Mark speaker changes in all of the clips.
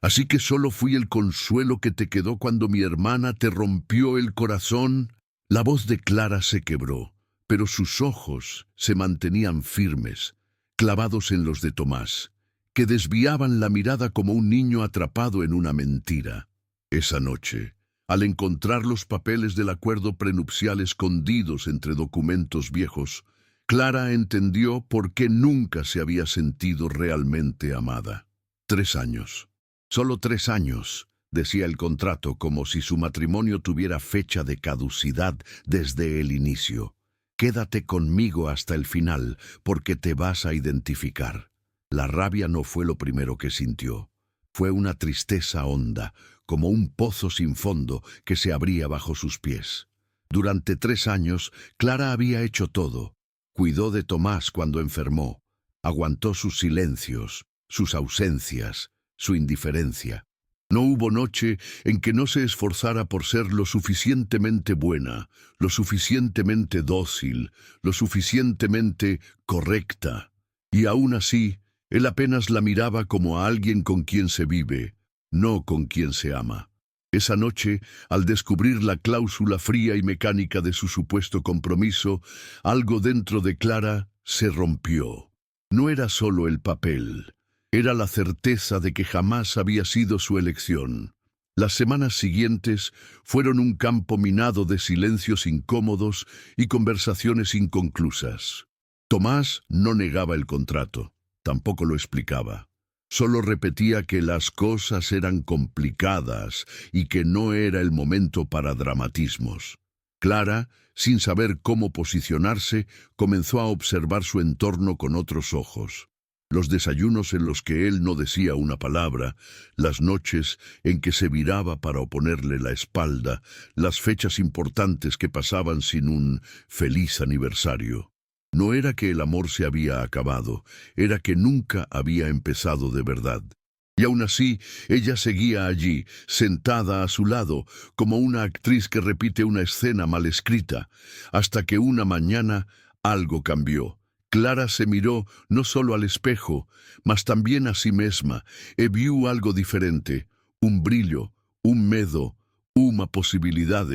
Speaker 1: Así que solo fui el consuelo que te quedó cuando mi hermana te rompió el corazón. La voz de Clara se quebró, pero sus ojos se mantenían firmes, clavados en los de Tomás, que desviaban la mirada como un niño atrapado en una mentira. Esa noche, al encontrar los papeles del acuerdo prenupcial escondidos entre documentos viejos, Clara entendió por qué nunca se había sentido realmente amada. 3 años. Solo 3 años, decía el contrato, como si su matrimonio tuviera fecha de caducidad desde el inicio. Quédate conmigo hasta el final, porque te vas a identificar. La rabia no fue lo primero que sintió. Fue una tristeza honda, como un pozo sin fondo que se abría bajo sus pies. Durante 3 años, Clara había hecho todo. Cuidó de Tomás cuando enfermó. Aguantó sus silencios, sus ausencias, su indiferencia. No hubo noche en que no se esforzara por ser lo suficientemente buena, lo suficientemente dócil, lo suficientemente correcta. Y aún así, él apenas la miraba como a alguien con quien se vive, no con quien se ama. Esa noche, al descubrir la cláusula fría y mecánica de su supuesto compromiso, algo dentro de Clara se rompió. No era solo el papel. Era la certeza de que jamás había sido su elección. Las semanas siguientes fueron un campo minado de silencios incómodos y conversaciones inconclusas. Tomás no negaba el contrato, tampoco lo explicaba. Solo repetía que las cosas eran complicadas y que no era el momento para dramatismos. Clara, sin saber cómo posicionarse, comenzó a observar su entorno con otros ojos. Los desayunos en los que él no decía una palabra, las noches en que se viraba para oponerle la espalda, las fechas importantes que pasaban sin un feliz aniversario. No era que el amor se había acabado, era que nunca había empezado de verdad. Y aún así, ella seguía allí, sentada a su lado, como una actriz que repite una escena mal escrita, hasta que una mañana algo cambió. Clara se miró no solo al espejo, mas también a sí misma, y vio algo diferente, un brillo, un medo, una posibilidad.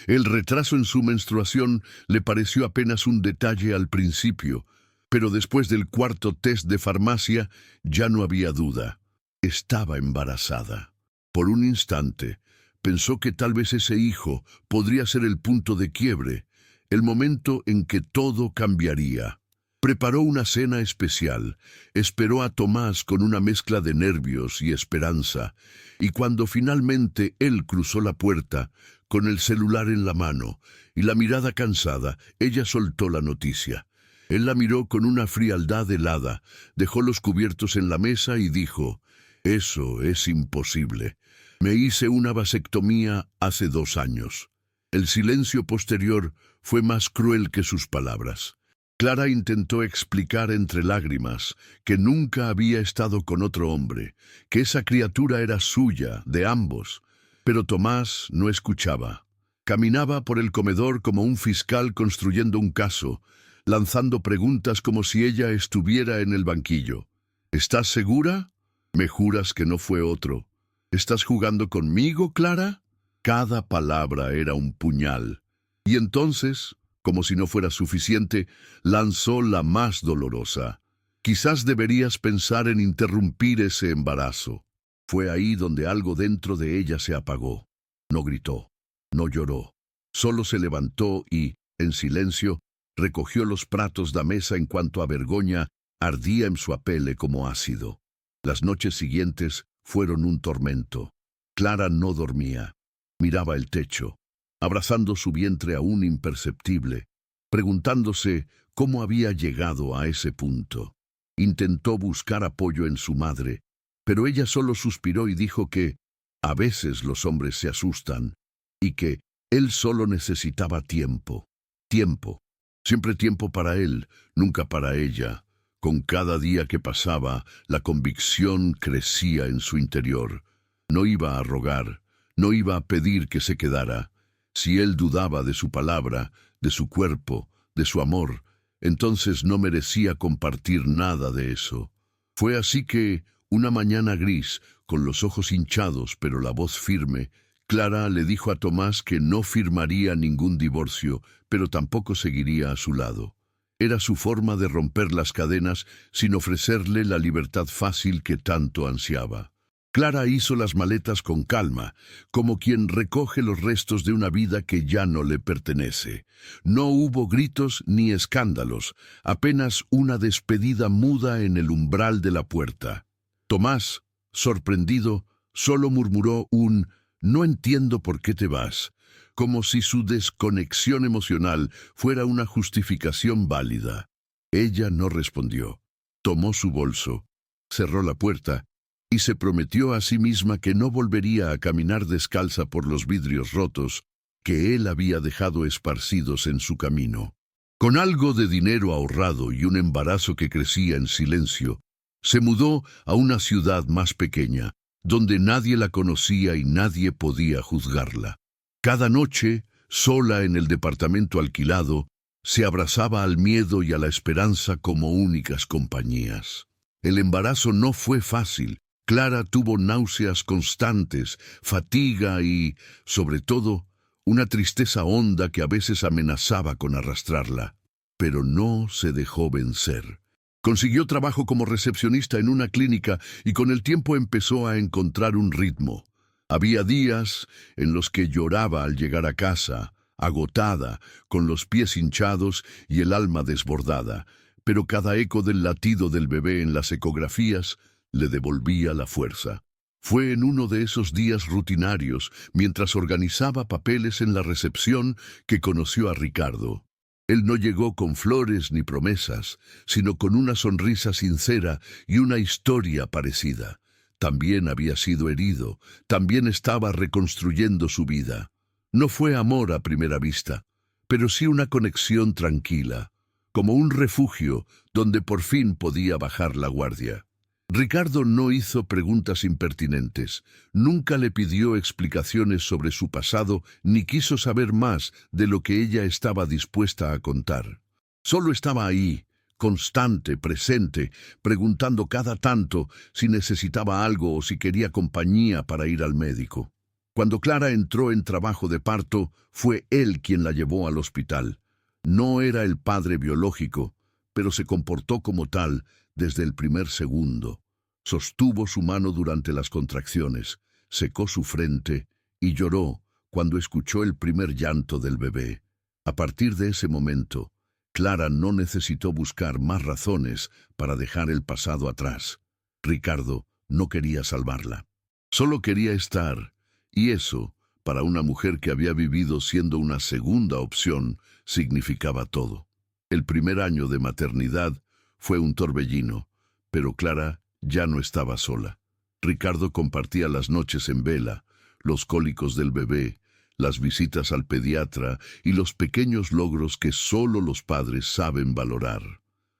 Speaker 1: El retraso en su menstruación le pareció apenas un detalle al principio, pero después del 4.º test de farmacia ya no había duda. Estaba embarazada. Por un instante, pensó que tal vez ese hijo podría ser el punto de quiebre, el momento en que todo cambiaría. Preparó una cena especial, esperó a Tomás con una mezcla de nervios y esperanza, y cuando finalmente él cruzó la puerta, con el celular en la mano y la mirada cansada, ella soltó la noticia. Él la miró con una frialdad helada, dejó los cubiertos en la mesa y dijo: «Eso es imposible. Me hice una vasectomía hace 2 años». El silencio posterior fue más cruel que sus palabras. Clara intentó explicar entre lágrimas que nunca había estado con otro hombre, que esa criatura era suya, de ambos, pero Tomás no escuchaba. Caminaba por el comedor como un fiscal construyendo un caso, lanzando preguntas como si ella estuviera en el banquillo. «¿Estás segura? ¿Me juras que no fue otro? ¿Estás jugando conmigo, Clara?» Cada palabra era un puñal. Y entonces, como si no fuera suficiente, lanzó la más dolorosa. «Quizás deberías pensar en interrumpir ese embarazo». Fue ahí donde algo dentro de ella se apagó. No gritó, no lloró. Solo se levantó y, en silencio, recogió los pratos da mesa en cuanto a vergüenza ardía en su pele como ácido. Las noches siguientes fueron un tormento. Clara no dormía. Miraba el techo, abrazando su vientre aún imperceptible, preguntándose cómo había llegado a ese punto. Intentó buscar apoyo en su madre, pero ella solo suspiró y dijo que a veces los hombres se asustan y que él solo necesitaba tiempo. Tiempo. Siempre tiempo para él, nunca para ella. Con cada día que pasaba, la convicción crecía en su interior. No iba a rogar, no iba a pedir que se quedara. Si él dudaba de su palabra, de su cuerpo, de su amor, entonces no merecía compartir nada de eso. Fue así que, Una mañana gris, con los ojos hinchados pero la voz firme, Clara le dijo a Tomás que no firmaría ningún divorcio, pero tampoco seguiría a su lado. Era su forma de romper las cadenas sin ofrecerle la libertad fácil que tanto ansiaba. Clara hizo las maletas con calma, como quien recoge los restos de una vida que ya no le pertenece. No hubo gritos ni escándalos, apenas una despedida muda en el umbral de la puerta. Tomás, sorprendido, solo murmuró un «No entiendo por qué te vas», como si su desconexión emocional fuera una justificación válida. Ella no respondió. Tomó su bolso, cerró la puerta y se prometió a sí misma que no volvería a caminar descalza por los vidrios rotos que él había dejado esparcidos en su camino. Con algo de dinero ahorrado y un embarazo que crecía en silencio, se mudó a una ciudad más pequeña, donde nadie la conocía y nadie podía juzgarla. Cada noche, sola en el departamento alquilado, se abrazaba al miedo y a la esperanza como únicas compañías. El embarazo no fue fácil. Clara tuvo náuseas constantes, fatiga y, sobre todo, una tristeza honda que a veces amenazaba con arrastrarla. Pero no se dejó vencer. Consiguió trabajo como recepcionista en una clínica y con el tiempo empezó a encontrar un ritmo. Había días en los que lloraba al llegar a casa, agotada, con los pies hinchados y el alma desbordada, pero cada eco del latido del bebé en las ecografías le devolvía la fuerza. Fue en uno de esos días rutinarios, mientras organizaba papeles en la recepción, que conoció a Ricardo. Él no llegó con flores ni promesas, sino con una sonrisa sincera y una historia parecida. También había sido herido, también estaba reconstruyendo su vida. No fue amor a primera vista, pero sí una conexión tranquila, como un refugio donde por fin podía bajar la guardia. Ricardo no hizo preguntas impertinentes, nunca le pidió explicaciones sobre su pasado ni quiso saber más de lo que ella estaba dispuesta a contar. Solo estaba ahí, constante, presente, preguntando cada tanto si necesitaba algo o si quería compañía para ir al médico. Cuando Clara entró en trabajo de parto, fue él quien la llevó al hospital. No era el padre biológico, pero se comportó como tal desde el primer segundo. Sostuvo su mano durante las contracciones, secó su frente y lloró cuando escuchó el primer llanto del bebé. A partir de ese momento, Clara no necesitó buscar más razones para dejar el pasado atrás. Ricardo no quería salvarla. Solo quería estar, y eso, para una mujer que había vivido siendo una segunda opción, significaba todo. El primer año de maternidad fue un torbellino, pero Clara ya no estaba sola. Ricardo compartía las noches en vela, los cólicos del bebé, las visitas al pediatra y los pequeños logros que solo los padres saben valorar.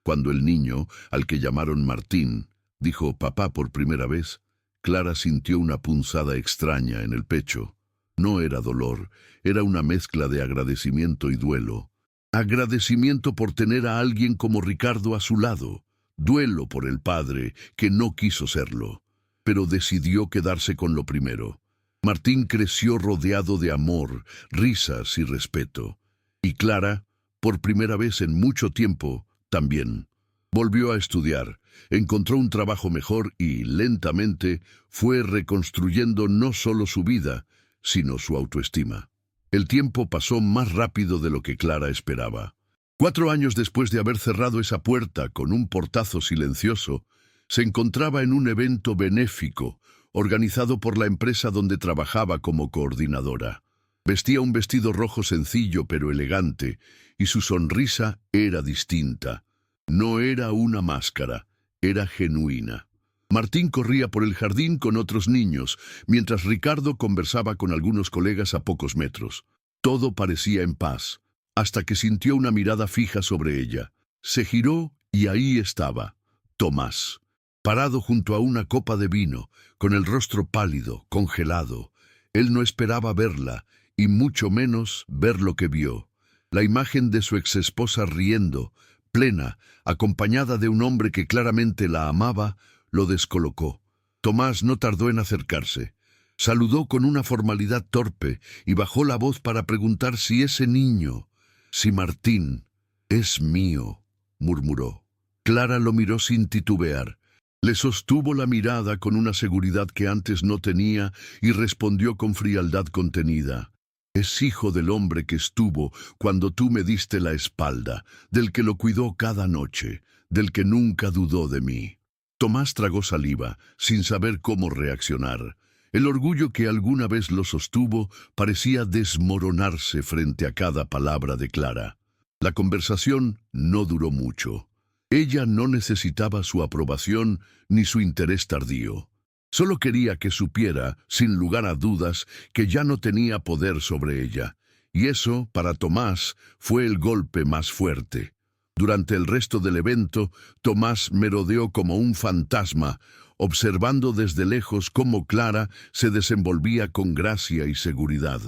Speaker 1: Cuando el niño, al que llamaron Martín, dijo «papá» por primera vez, Clara sintió una punzada extraña en el pecho. No era dolor, era una mezcla de agradecimiento y duelo. Agradecimiento por tener a alguien como Ricardo a su lado. Duelo por el padre, que no quiso serlo, pero decidió quedarse con lo primero. Martín creció rodeado de amor, risas y respeto. Y Clara, por primera vez en mucho tiempo, también. Volvió a estudiar, encontró un trabajo mejor y, lentamente, fue reconstruyendo no solo su vida, sino su autoestima. El tiempo pasó más rápido de lo que Clara esperaba. 4 años después de haber cerrado esa puerta con un portazo silencioso, se encontraba en un evento benéfico, organizado por la empresa donde trabajaba como coordinadora. Vestía un vestido rojo sencillo pero elegante, y su sonrisa era distinta. No era una máscara, era genuina. Martín corría por el jardín con otros niños, mientras Ricardo conversaba con algunos colegas a pocos metros. Todo parecía en paz, hasta que sintió una mirada fija sobre ella. Se giró y ahí estaba, Tomás, parado junto a una copa de vino, con el rostro pálido, congelado. Él no esperaba verla, y mucho menos ver lo que vio. La imagen de su exesposa riendo, plena, acompañada de un hombre que claramente la amaba, lo descolocó. Tomás no tardó en acercarse. Saludó con una formalidad torpe y bajó la voz para preguntar si ese niño, si Martín, es mío, murmuró. Clara lo miró sin titubear. Le sostuvo la mirada con una seguridad que antes no tenía y respondió con frialdad contenida. Es hijo del hombre que estuvo cuando tú me diste la espalda, del que lo cuidó cada noche, del que nunca dudó de mí. Tomás tragó saliva, sin saber cómo reaccionar. El orgullo que alguna vez lo sostuvo parecía desmoronarse frente a cada palabra de Clara. La conversación no duró mucho. Ella no necesitaba su aprobación ni su interés tardío. Solo quería que supiera, sin lugar a dudas, que ya no tenía poder sobre ella. Y eso, para Tomás, fue el golpe más fuerte. Durante el resto del evento, Tomás merodeó como un fantasma, observando desde lejos cómo Clara se desenvolvía con gracia y seguridad.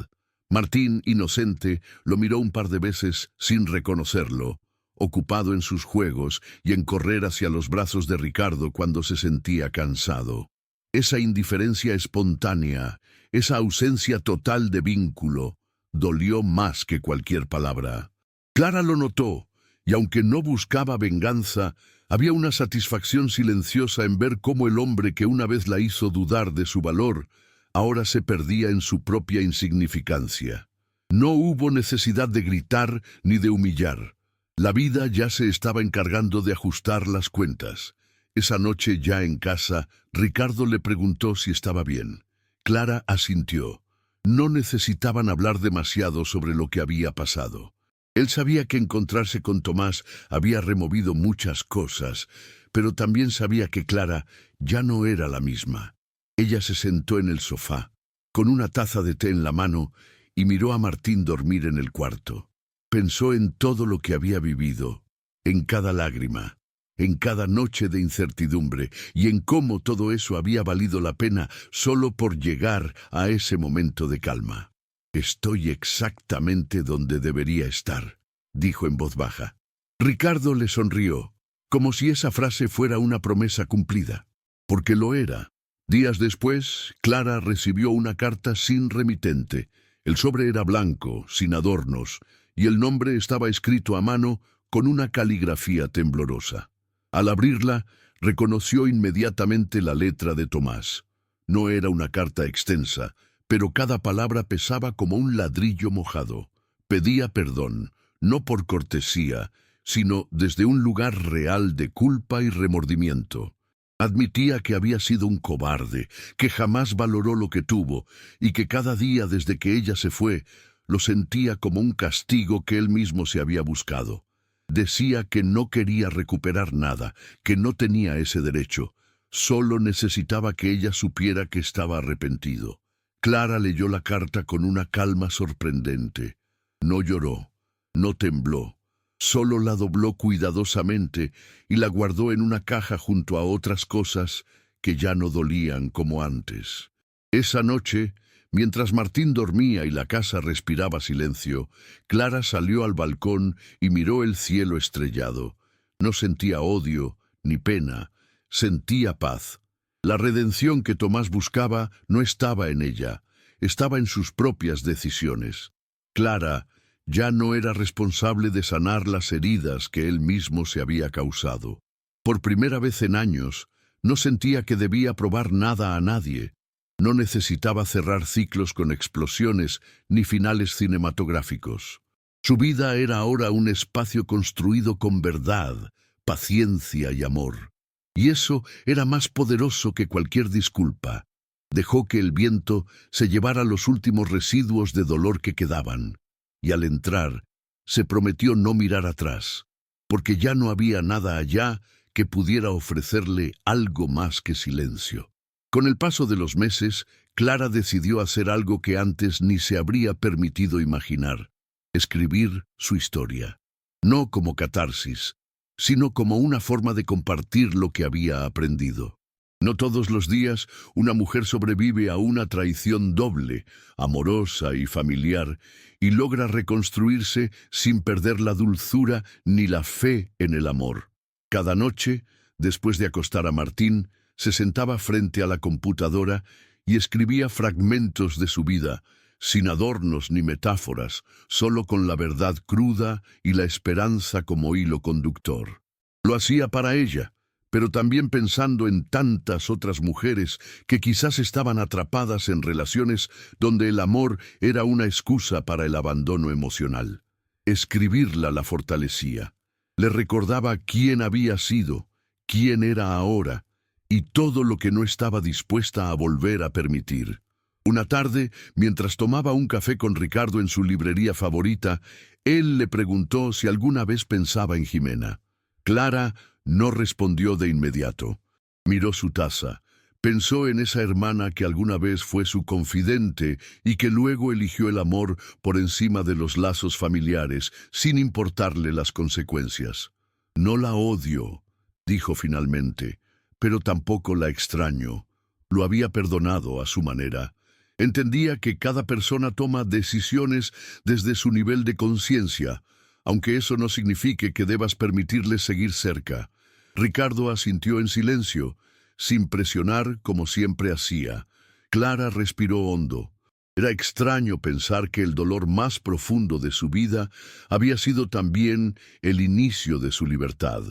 Speaker 1: Martín, inocente, lo miró un par de veces sin reconocerlo, ocupado en sus juegos y en correr hacia los brazos de Ricardo cuando se sentía cansado. Esa indiferencia espontánea, esa ausencia total de vínculo, dolió más que cualquier palabra. Clara lo notó, y aunque no buscaba venganza, había una satisfacción silenciosa en ver cómo el hombre que una vez la hizo dudar de su valor, ahora se perdía en su propia insignificancia. No hubo necesidad de gritar ni de humillar. La vida ya se estaba encargando de ajustar las cuentas. Esa noche, ya en casa, Ricardo le preguntó si estaba bien. Clara asintió. No necesitaban hablar demasiado sobre lo que había pasado. Él sabía que encontrarse con Tomás había removido muchas cosas, pero también sabía que Clara ya no era la misma. Ella se sentó en el sofá, con una taza de té en la mano, y miró a Martín dormir en el cuarto. Pensó en todo lo que había vivido, en cada lágrima, en cada noche de incertidumbre, y en cómo todo eso había valido la pena solo por llegar a ese momento de calma. «Estoy exactamente donde debería estar», dijo en voz baja. Ricardo le sonrió, como si esa frase fuera una promesa cumplida, porque lo era. Días después, Clara recibió una carta sin remitente. El sobre era blanco, sin adornos, y el nombre estaba escrito a mano con una caligrafía temblorosa. Al abrirla, reconoció inmediatamente la letra de Tomás. No era una carta extensa, pero cada palabra pesaba como un ladrillo mojado. Pedía perdón, no por cortesía, sino desde un lugar real de culpa y remordimiento. Admitía que había sido un cobarde, que jamás valoró lo que tuvo, y que cada día desde que ella se fue, lo sentía como un castigo que él mismo se había buscado. Decía que no quería recuperar nada, que no tenía ese derecho. Solo necesitaba que ella supiera que estaba arrepentido. Clara leyó la carta con una calma sorprendente. No lloró, no tembló. Solo la dobló cuidadosamente y la guardó en una caja junto a otras cosas que ya no dolían como antes. Esa noche, mientras Martín dormía y la casa respiraba silencio, Clara salió al balcón y miró el cielo estrellado. No sentía odio ni pena, sentía paz. La redención que Tomás buscaba no estaba en ella, estaba en sus propias decisiones. Clara ya no era responsable de sanar las heridas que él mismo se había causado. Por primera vez en años, no sentía que debía probar nada a nadie. No necesitaba cerrar ciclos con explosiones ni finales cinematográficos. Su vida era ahora un espacio construido con verdad, paciencia y amor. Y eso era más poderoso que cualquier disculpa. Dejó que el viento se llevara los últimos residuos de dolor que quedaban. Y al entrar, se prometió no mirar atrás, porque ya no había nada allá que pudiera ofrecerle algo más que silencio. Con el paso de los meses, Clara decidió hacer algo que antes ni se habría permitido imaginar: escribir su historia. No como catarsis, sino como una forma de compartir lo que había aprendido. No todos los días una mujer sobrevive a una traición doble, amorosa y familiar, y logra reconstruirse sin perder la dulzura ni la fe en el amor. Cada noche, después de acostar a Martín, se sentaba frente a la computadora y escribía fragmentos de su vida, sin adornos ni metáforas, solo con la verdad cruda y la esperanza como hilo conductor. Lo hacía para ella, pero también pensando en tantas otras mujeres que quizás estaban atrapadas en relaciones donde el amor era una excusa para el abandono emocional. Escribirla la fortalecía. Le recordaba quién había sido, quién era ahora, y todo lo que no estaba dispuesta a volver a permitir. Una tarde, mientras tomaba un café con Ricardo en su librería favorita, él le preguntó si alguna vez pensaba en Jimena. Clara no respondió de inmediato. Miró su taza. Pensó en esa hermana que alguna vez fue su confidente y que luego eligió el amor por encima de los lazos familiares, sin importarle las consecuencias. No la odio, dijo finalmente, pero tampoco la extraño. Lo había perdonado a su manera. Entendía que cada persona toma decisiones desde su nivel de conciencia, aunque eso no signifique que debas permitirles seguir cerca. Ricardo asintió en silencio, sin presionar como siempre hacía. Clara respiró hondo. Era extraño pensar que el dolor más profundo de su vida había sido también el inicio de su libertad.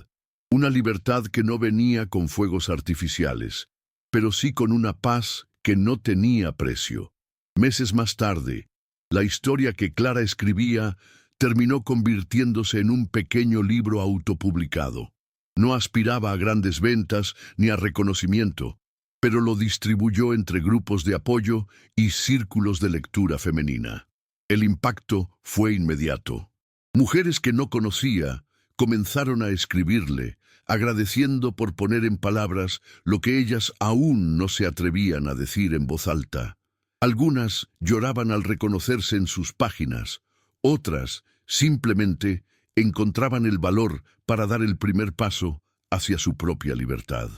Speaker 1: Una libertad que no venía con fuegos artificiales, pero sí con una paz que no tenía precio. Meses más tarde, la historia que Clara escribía terminó convirtiéndose en un pequeño libro autopublicado. No aspiraba a grandes ventas ni a reconocimiento, pero lo distribuyó entre grupos de apoyo y círculos de lectura femenina. El impacto fue inmediato. Mujeres que no conocía comenzaron a escribirle, agradeciendo por poner en palabras lo que ellas aún no se atrevían a decir en voz alta. Algunas lloraban al reconocerse en sus páginas, otras simplemente encontraban el valor para dar el primer paso hacia su propia libertad.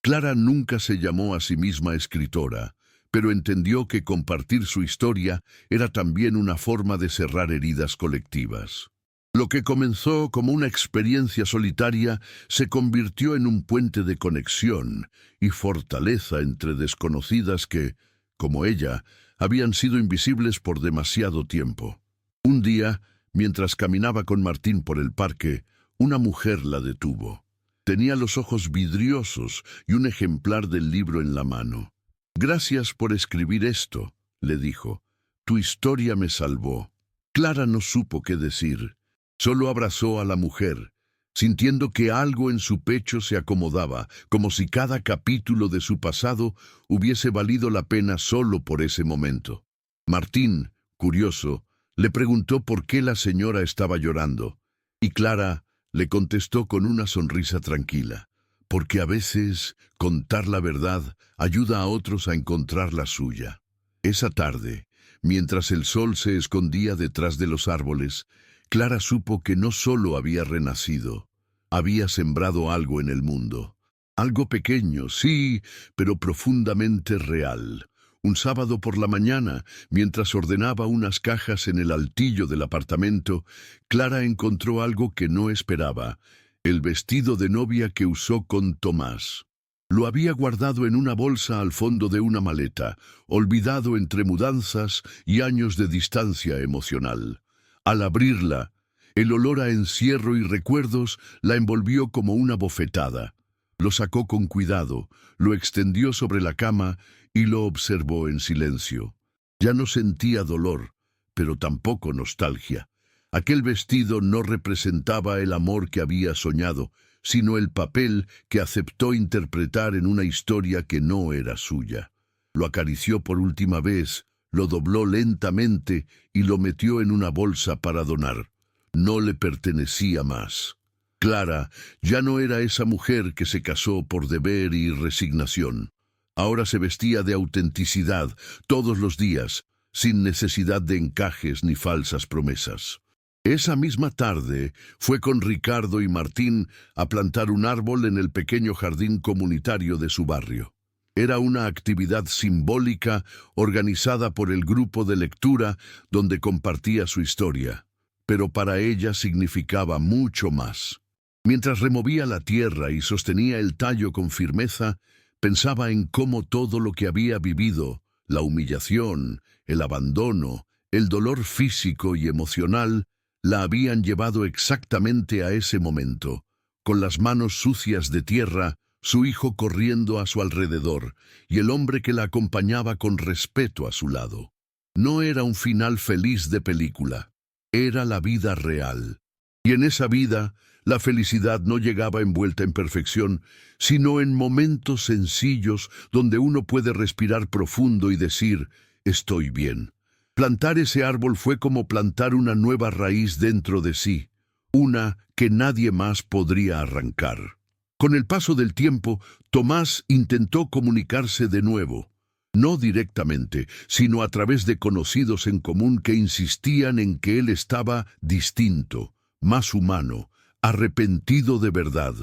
Speaker 1: Clara nunca se llamó a sí misma escritora, pero entendió que compartir su historia era también una forma de cerrar heridas colectivas. Lo que comenzó como una experiencia solitaria se convirtió en un puente de conexión y fortaleza entre desconocidas que, como ella, habían sido invisibles por demasiado tiempo. Un día, mientras caminaba con Martín por el parque, una mujer la detuvo. Tenía los ojos vidriosos y un ejemplar del libro en la mano. «Gracias por escribir esto», le dijo. «Tu historia me salvó». Clara no supo qué decir. Solo abrazó a la mujer, sintiendo que algo en su pecho se acomodaba, como si cada capítulo de su pasado hubiese valido la pena solo por ese momento. Martín, curioso, le preguntó por qué la señora estaba llorando, y Clara le contestó con una sonrisa tranquila, porque a veces contar la verdad ayuda a otros a encontrar la suya. Esa tarde, mientras el sol se escondía detrás de los árboles, Clara supo que no solo había renacido, había sembrado algo en el mundo. Algo pequeño, sí, pero profundamente real. Un sábado por la mañana, mientras ordenaba unas cajas en el altillo del apartamento, Clara encontró algo que no esperaba: el vestido de novia que usó con Tomás. Lo había guardado en una bolsa al fondo de una maleta, olvidado entre mudanzas y años de distancia emocional. Al abrirla, el olor a encierro y recuerdos la envolvió como una bofetada. Lo sacó con cuidado, lo extendió sobre la cama y lo observó en silencio. Ya no sentía dolor, pero tampoco nostalgia. Aquel vestido no representaba el amor que había soñado, sino el papel que aceptó interpretar en una historia que no era suya. Lo acarició por última vez, lo dobló lentamente y lo metió en una bolsa para donar. No le pertenecía más. Clara ya no era esa mujer que se casó por deber y resignación. Ahora se vestía de autenticidad todos los días, sin necesidad de encajes ni falsas promesas. Esa misma tarde fue con Ricardo y Martín a plantar un árbol en el pequeño jardín comunitario de su barrio. Era una actividad simbólica organizada por el grupo de lectura donde compartía su historia, pero para ella significaba mucho más. Mientras removía la tierra y sostenía el tallo con firmeza, Pensaba en cómo todo lo que había vivido, la humillación, el abandono, el dolor físico y emocional, la habían llevado exactamente a ese momento, con las manos sucias de tierra, su hijo corriendo a su alrededor, y el hombre que la acompañaba con respeto a su lado. No era un final feliz de película, era la vida real. Y en esa vida, la felicidad no llegaba envuelta en perfección, sino en momentos sencillos donde uno puede respirar profundo y decir, estoy bien. Plantar ese árbol fue como plantar una nueva raíz dentro de sí, una que nadie más podría arrancar. Con el paso del tiempo, Tomás intentó comunicarse de nuevo, no directamente, sino a través de conocidos en común que insistían en que él estaba distinto, más humano, arrepentido de verdad.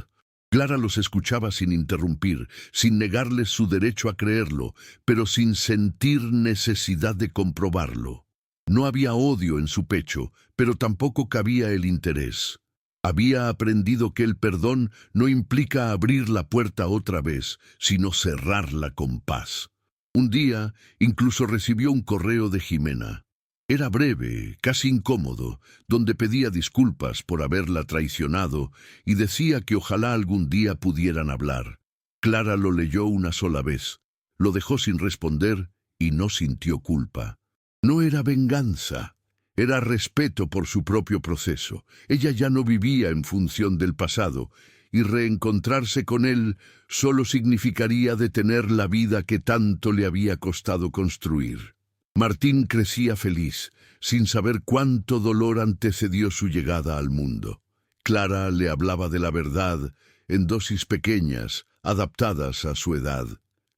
Speaker 1: Clara los escuchaba sin interrumpir, sin negarles su derecho a creerlo, pero sin sentir necesidad de comprobarlo. No había odio en su pecho, pero tampoco cabía el interés. Había aprendido que el perdón no implica abrir la puerta otra vez, sino cerrarla con paz. Un día, incluso recibió un correo de Jimena. Era breve, casi incómodo, donde pedía disculpas por haberla traicionado y decía que ojalá algún día pudieran hablar. Clara lo leyó una sola vez, lo dejó sin responder y no sintió culpa. No era venganza, era respeto por su propio proceso. Ella ya no vivía en función del pasado, y reencontrarse con él solo significaría detener la vida que tanto le había costado construir. Martín crecía feliz, sin saber cuánto dolor antecedió su llegada al mundo. Clara le hablaba de la verdad, en dosis pequeñas, adaptadas a su edad.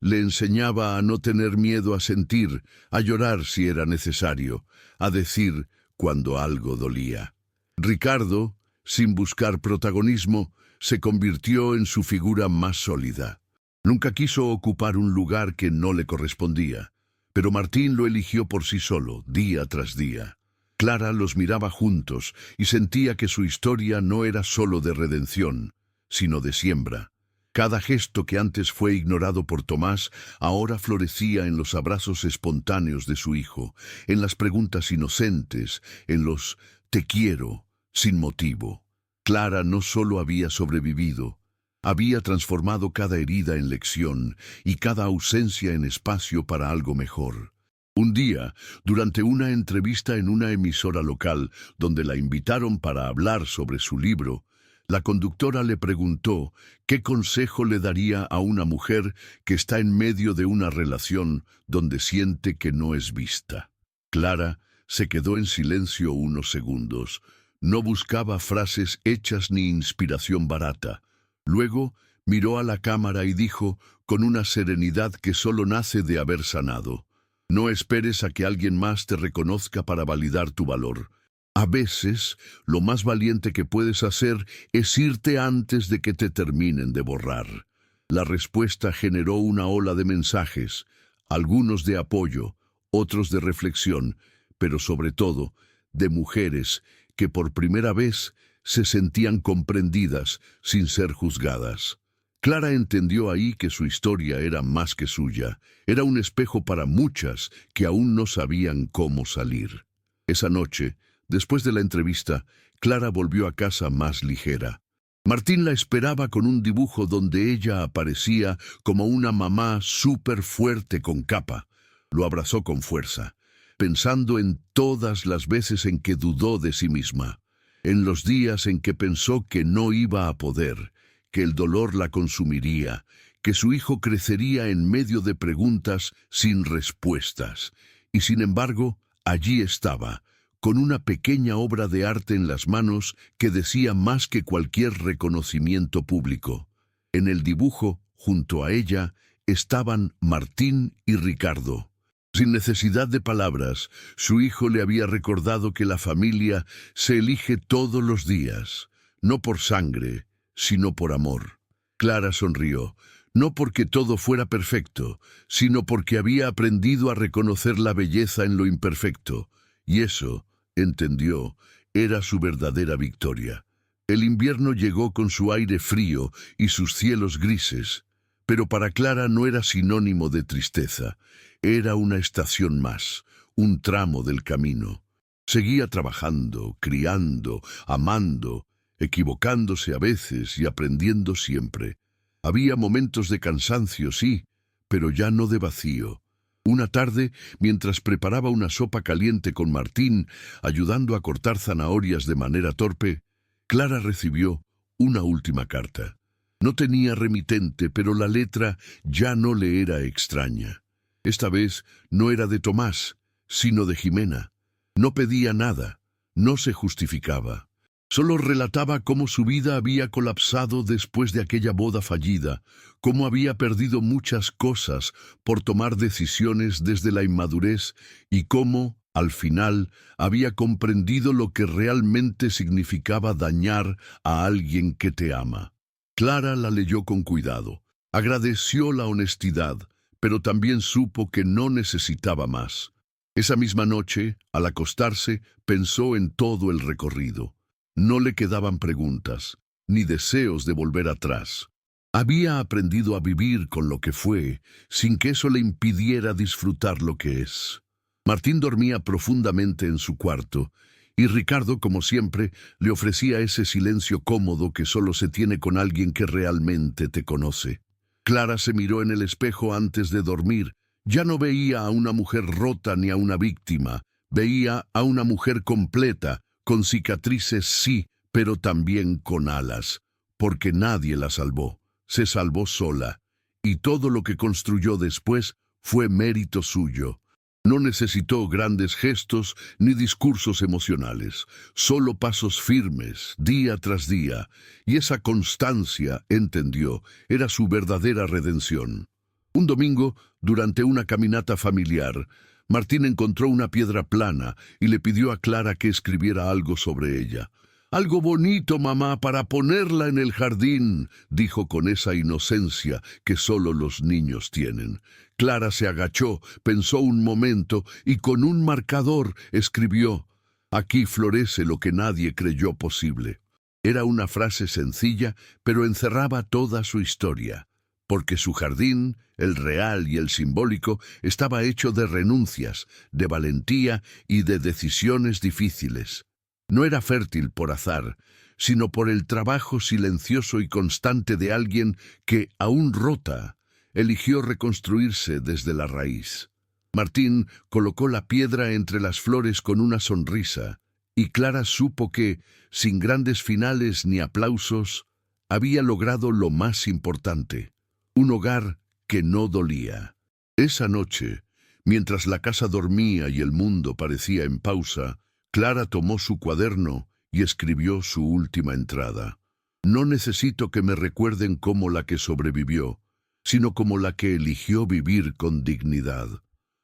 Speaker 1: Le enseñaba a no tener miedo a sentir, a llorar si era necesario, a decir cuando algo dolía. Ricardo, sin buscar protagonismo, se convirtió en su figura más sólida. Nunca quiso ocupar un lugar que no le correspondía, pero Martín lo eligió por sí solo, día tras día. Clara los miraba juntos y sentía que su historia no era solo de redención, sino de siembra. Cada gesto que antes fue ignorado por Tomás ahora florecía en los abrazos espontáneos de su hijo, en las preguntas inocentes, en los «te quiero» sin motivo. Clara no solo había sobrevivido, había transformado cada herida en lección y cada ausencia en espacio para algo mejor. Un día, durante una entrevista en una emisora local, donde la invitaron para hablar sobre su libro, la conductora le preguntó qué consejo le daría a una mujer que está en medio de una relación donde siente que no es vista. Clara se quedó en silencio unos segundos. No buscaba frases hechas ni inspiración barata. Luego miró a la cámara y dijo, con una serenidad que solo nace de haber sanado: no esperes a que alguien más te reconozca para validar tu valor. A veces, lo más valiente que puedes hacer es irte antes de que te terminen de borrar. La respuesta generó una ola de mensajes, algunos de apoyo, otros de reflexión, pero sobre todo, de mujeres que por primera vez se sentían comprendidas sin ser juzgadas. Clara entendió ahí que su historia era más que suya, era un espejo para muchas que aún no sabían cómo salir. Esa noche, después de la entrevista, Clara volvió a casa más ligera. Martín la esperaba con un dibujo donde ella aparecía como una mamá súper fuerte con capa. Lo abrazó con fuerza, pensando en todas las veces en que dudó de sí misma, en los días en que pensó que no iba a poder, que el dolor la consumiría, que su hijo crecería en medio de preguntas sin respuestas. Y sin embargo, allí estaba, con una pequeña obra de arte en las manos que decía más que cualquier reconocimiento público. En el dibujo, junto a ella, estaban Martín y Ricardo. Sin necesidad de palabras, su hijo le había recordado que la familia se elige todos los días, no por sangre, sino por amor. Clara sonrió, no porque todo fuera perfecto, sino porque había aprendido a reconocer la belleza en lo imperfecto, y eso, entendió, era su verdadera victoria. El invierno llegó con su aire frío y sus cielos grises, Pero para Clara no era sinónimo de tristeza. Era una estación más, un tramo del camino. Seguía trabajando, criando, amando, equivocándose a veces y aprendiendo siempre. Había momentos de cansancio, sí, pero ya no de vacío. Una tarde, mientras preparaba una sopa caliente con Martín, ayudando a cortar zanahorias de manera torpe, Clara recibió una última carta. No tenía remitente, pero la letra ya no le era extraña. Esta vez no era de Tomás, sino de Jimena. No pedía nada, no se justificaba. Solo relataba cómo su vida había colapsado después de aquella boda fallida, cómo había perdido muchas cosas por tomar decisiones desde la inmadurez y cómo, al final, había comprendido lo que realmente significaba dañar a alguien que te ama. Clara la leyó con cuidado, agradeció la honestidad, pero también supo que no necesitaba más. Esa misma noche, al acostarse, pensó en todo el recorrido. No le quedaban preguntas, ni deseos de volver atrás. Había aprendido a vivir con lo que fue, sin que eso le impidiera disfrutar lo que es. Martín dormía profundamente en su cuarto, y Ricardo, como siempre, le ofrecía ese silencio cómodo que solo se tiene con alguien que realmente te conoce. Clara se miró en el espejo antes de dormir. Ya no veía a una mujer rota ni a una víctima. Veía a una mujer completa, con cicatrices sí, pero también con alas, porque nadie la salvó. Se salvó sola, y todo lo que construyó después fue mérito suyo. No necesitó grandes gestos ni discursos emocionales, solo pasos firmes, día tras día, y esa constancia, entendió, era su verdadera redención. Un domingo, durante una caminata familiar, Martín encontró una piedra plana y le pidió a Clara que escribiera algo sobre ella. «Algo bonito, mamá, para ponerla en el jardín», dijo con esa inocencia que solo los niños tienen. Clara se agachó, pensó un momento y con un marcador escribió: «Aquí florece lo que nadie creyó posible». Era una frase sencilla, pero encerraba toda su historia, porque su jardín, el real y el simbólico, estaba hecho de renuncias, de valentía y de decisiones difíciles. No era fértil por azar, sino por el trabajo silencioso y constante de alguien que, aún rota, eligió reconstruirse desde la raíz. Martín colocó la piedra entre las flores con una sonrisa, y Clara supo que, sin grandes finales ni aplausos, había logrado lo más importante: un hogar que no dolía. Esa noche, mientras la casa dormía y el mundo parecía en pausa, Clara tomó su cuaderno y escribió su última entrada. «No necesito que me recuerden como la que sobrevivió, sino como la que eligió vivir con dignidad».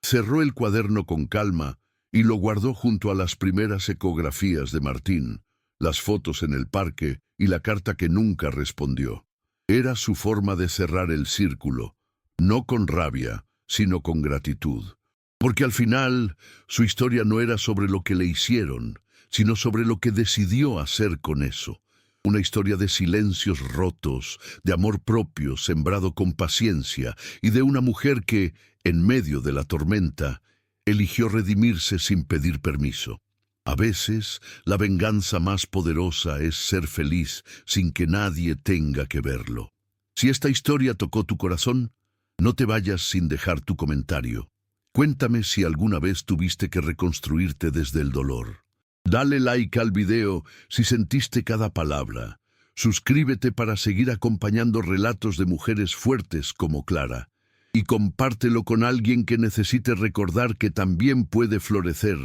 Speaker 1: Cerró el cuaderno con calma y lo guardó junto a las primeras ecografías de Martín, las fotos en el parque y la carta que nunca respondió. Era su forma de cerrar el círculo, no con rabia, sino con gratitud. Porque al final, su historia no era sobre lo que le hicieron, sino sobre lo que decidió hacer con eso. Una historia de silencios rotos, de amor propio sembrado con paciencia y de una mujer que, en medio de la tormenta, eligió redimirse sin pedir permiso. A veces, la venganza más poderosa es ser feliz sin que nadie tenga que verlo. Si esta historia tocó tu corazón, no te vayas sin dejar tu comentario. Cuéntame si alguna vez tuviste que reconstruirte desde el dolor. Dale like al video si sentiste cada palabra. Suscríbete para seguir acompañando relatos de mujeres fuertes como Clara. Y compártelo con alguien que necesite recordar que también puede florecer,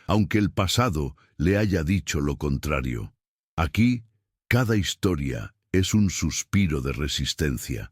Speaker 1: aunque el pasado le haya dicho lo contrario. Aquí, cada historia es un suspiro de resistencia.